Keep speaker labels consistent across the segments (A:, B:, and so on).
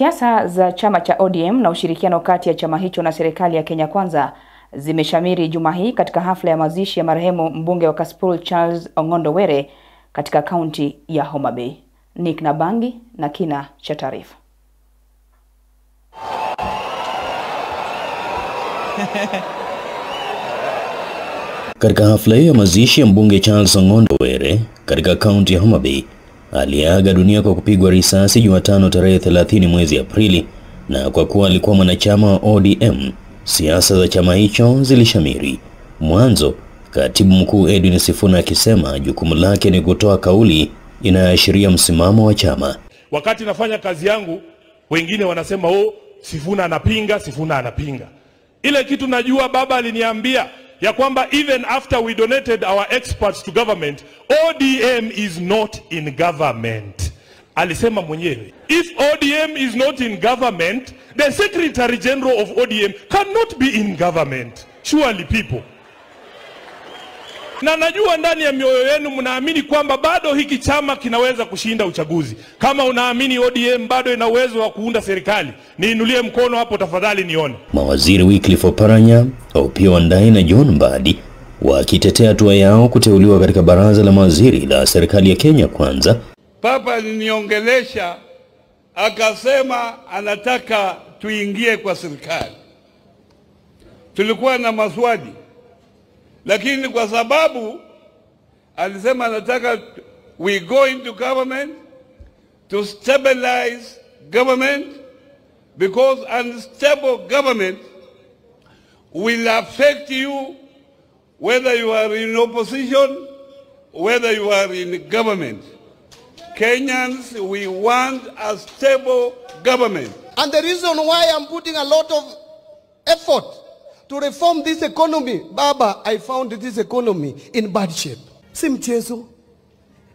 A: Siasa za chama cha ODM na ushirikiano kati ya chama hicho na serikali ya Kenya Kwanza zimeshamiri juma hii katika hafla ya mazishi ya marehemu mbunge wa Kasipul Charles Ong'ondo Were katika kaunti ya Homa Bay. Nick Nabangi na kina cha taarifa.
B: Katika hafla ya mazishi ya mbunge Charles Ong'ondo Were katika kaunti ya Homa Bay, aliaga dunia kwa kupigwa risasi Jumatano tarehe 30 mwezi Aprili, na kwa kuwa alikuwa mwanachama wa ODM, siasa za chama hicho zilishamiri. Mwanzo, katibu mkuu Edwin Sifuna akisema jukumu lake ni kutoa kauli inayoashiria msimamo wa chama.
C: Wakati nafanya kazi yangu, wengine wanasema Sifuna anapinga. Ile kitu najua baba aliniambia ya kwamba even after we donated our experts to government, ODM is not in government. Alisema mwenyewe, if ODM is not in government, the Secretary General of ODM cannot be in government. Surely people. Na najua ndani ya mioyo yenu mnaamini kwamba bado hiki chama kinaweza kushinda uchaguzi. Kama unaamini ODM bado ina uwezo wa kuunda serikali, niinulie mkono hapo tafadhali nione.
B: Mawaziri Wycliffe Oparanya, Opiyo Wandayi na John Mbadi wakitetea hatua yao kuteuliwa katika baraza la mawaziri la serikali ya Kenya Kwanza.
D: Papa aliniongelesha akasema anataka tuingie kwa serikali. Tulikuwa na maswali, lakini kwa sababu alisema anataka we go into government to stabilize government, because unstable government will affect you whether you are in opposition, whether you are in government. Kenyans, we want a stable government.
E: And the reason why I'm putting a lot of effort to reform this economy, Baba, I found this economy in bad shape. Si mchezo,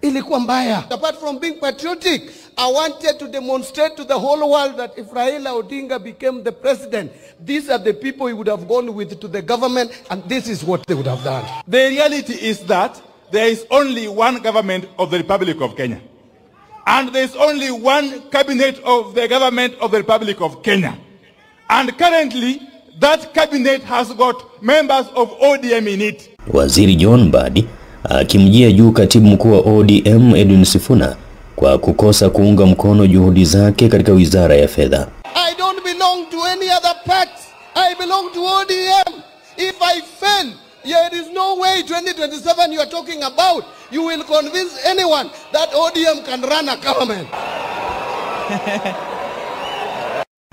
E: ilikuwa mbaya. Apart from being patriotic, I wanted to demonstrate to the whole world that if Raila Odinga became the president, these are the people he would have gone with to the government, and this is what they would have done.
F: The reality is that there is only one government of the Republic of Kenya. And there is only one cabinet of the government of the Republic of Kenya. And currently, that cabinet has got members of ODM in it.
B: Waziri John Mbadi akimjia juu katibu mkuu wa ODM Edwin Sifuna kwa kukosa kuunga mkono juhudi zake katika wizara ya fedha.
E: I don't belong to any other party. I belong to ODM. If I fail, there is no way 2027 you are talking about. You will convince anyone that ODM can run a government.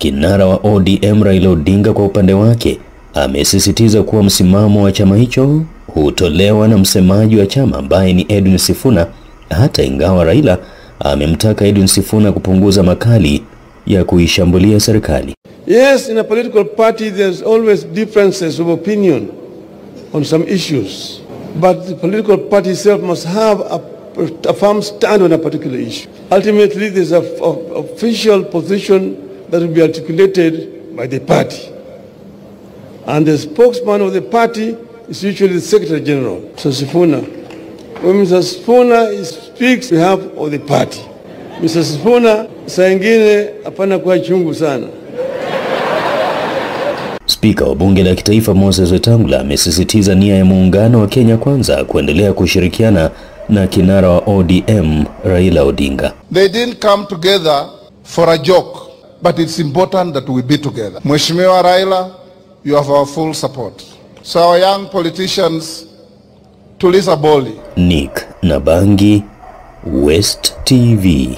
B: Kinara wa ODM Raila Odinga kwa upande wake amesisitiza kuwa msimamo wa chama hicho hutolewa na msemaji wa chama ambaye ni Edwin Sifuna, hata ingawa Raila amemtaka Edwin Sifuna kupunguza makali ya kuishambulia serikali.
G: Yes, in a political party there's always differences of opinion on some issues, but the political party itself must have a firm stand on a particular issue. Ultimately, there's an official position that will be articulated by the party, and the spokesman of the party is usually the Secretary General. So Sifuna, when Mr. Sifuna speaks on behalf of the party, Mr. Sifuna saa ingine hapana kwa chungu sana.
B: Spika wa bunge la kitaifa Moses Wetangula amesisitiza nia ya muungano wa Kenya Kwanza kuendelea kushirikiana na kinara wa ODM Raila Odinga.
H: They didn't come together for a joke, but it's important that we be together. Mheshimiwa Raila, you have our full support. So our young politicians, tuliza boli.
B: Nick Nabangi, West TV.